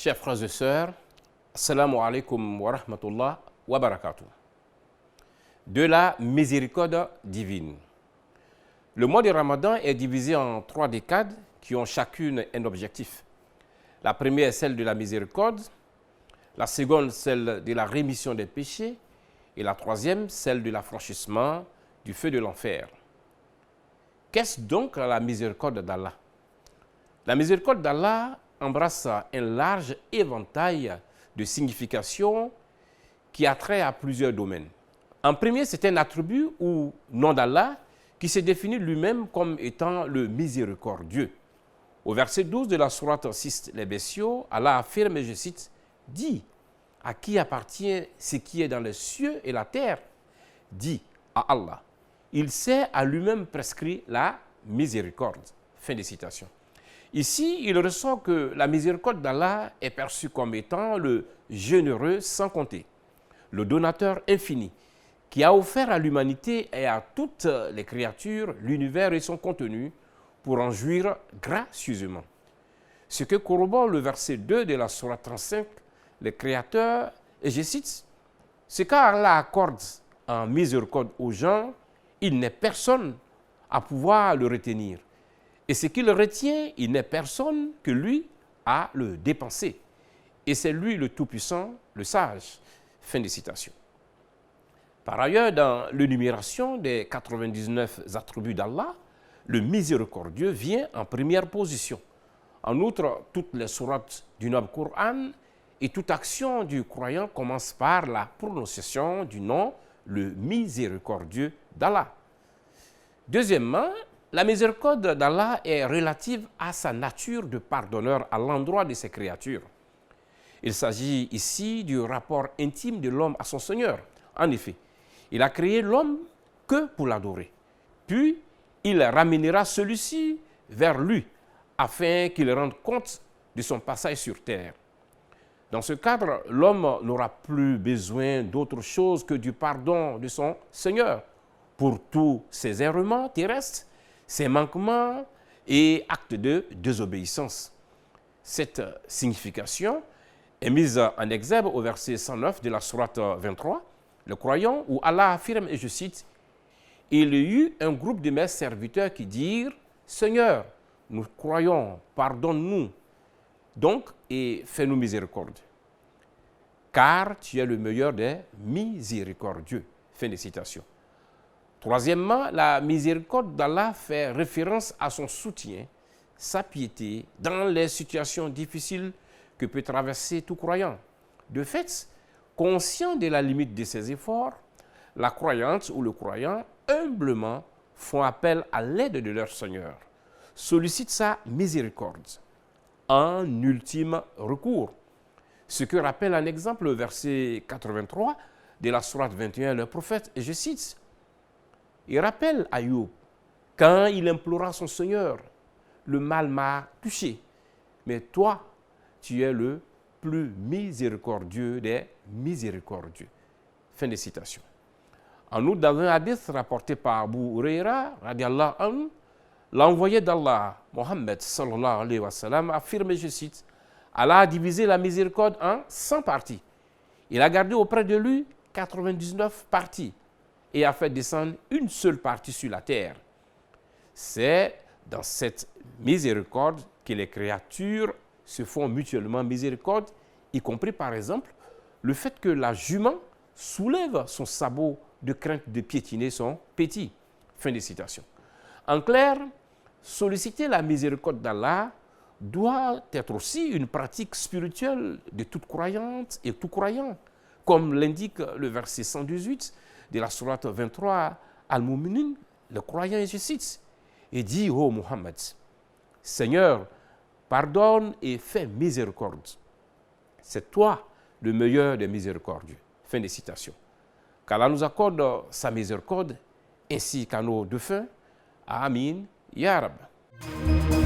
Chers frères et sœurs, Assalamu alaikum wa rahmatullah wa barakatuh. De la miséricorde divine. Le mois de Ramadan est divisé en 3 décades qui ont chacune un objectif. La première est celle de la miséricorde, la seconde celle de la rémission des péchés et la troisième celle de l'affranchissement du feu de l'enfer. Qu'est-ce donc la miséricorde d'Allah? La miséricorde d'Allah embrasse un large éventail de significations qui a trait à plusieurs domaines. En premier, c'est un attribut ou nom d'Allah qui se définit lui-même comme étant le miséricordieux. Au verset 12 de la sourate 6, les bestiaux, Allah affirme, et je cite, « Dis à qui appartient ce qui est dans les cieux et la terre. Dis à Allah. Il s'est à lui-même prescrit la miséricorde. » Fin de citation. Ici, il ressort que la miséricorde d'Allah est perçue comme étant le généreux sans compter, le donateur infini, qui a offert à l'humanité et à toutes les créatures l'univers et son contenu pour en jouir gracieusement. Ce que corrobore le verset 2 de la sourate 35, le Créateur, et je cite, « Ce qu'Allah accorde en miséricorde aux gens, il n'est personne à pouvoir le retenir. Et ce qu'il retient, il n'est personne que lui à le dépenser. Et c'est lui le Tout-Puissant, le Sage. » Fin de citation. Par ailleurs, dans l'énumération des 99 attributs d'Allah, le miséricordieux vient en première position. En outre, toutes les sourates du Noble Coran et toute action du croyant commence par la prononciation du nom, le miséricordieux d'Allah. Deuxièmement, la miséricorde d'Allah est relative à sa nature de pardonneur à l'endroit de ses créatures. Il s'agit ici du rapport intime de l'homme à son Seigneur. En effet, il a créé l'homme que pour l'adorer. Puis, il ramènera celui-ci vers lui afin qu'il rende compte de son passage sur terre. Dans ce cadre, l'homme n'aura plus besoin d'autre chose que du pardon de son Seigneur pour tous ses errements terrestres, ses manquements et actes de désobéissance. Cette signification est mise en exergue au verset 109 de la sourate 23, le croyant, où Allah affirme, et je cite, « Il y eut un groupe de mes serviteurs qui dirent, Seigneur, nous croyons, pardonne-nous donc et fais-nous miséricorde, car tu es le meilleur des miséricordieux. » Fin de citation. Troisièmement, la miséricorde d'Allah fait référence à son soutien, sa piété dans les situations difficiles que peut traverser tout croyant. De fait, conscient de la limite de ses efforts, la croyante ou le croyant humblement font appel à l'aide de leur Seigneur, sollicitent sa miséricorde en ultime recours. Ce que rappelle un exemple le verset 83 de la sourate 21, le prophète, et je cite, il rappelle Ayoub, quand il implora son Seigneur, le mal m'a touché, mais toi, tu es le plus miséricordieux des miséricordieux. Fin de citation. En outre, dans un hadith rapporté par Abu Huraira, radiallahu anhu, l'envoyé d'Allah, Mohammed sallallahu alayhi wa sallam, affirme, je cite, Allah a divisé la miséricorde en 100 parties. Il a gardé auprès de lui 99 parties et a fait descendre une seule partie sur la terre. C'est dans cette miséricorde que les créatures se font mutuellement miséricorde, y compris par exemple le fait que la jument soulève son sabot de crainte de piétiner son petit. Fin de citation. En clair, solliciter la miséricorde d'Allah doit être aussi une pratique spirituelle de toute croyante et tout croyant, comme l'indique le verset 118 de la sourate 23 Al-Mu'minin, le croyant, et je cite, et dit, ô Muhammad, Seigneur, pardonne et fais miséricorde. C'est toi le meilleur des miséricordieux. Fin de citation. Qu'Allah nous accorde sa miséricorde ainsi qu'à nos défunts. Amin. Ya Rab.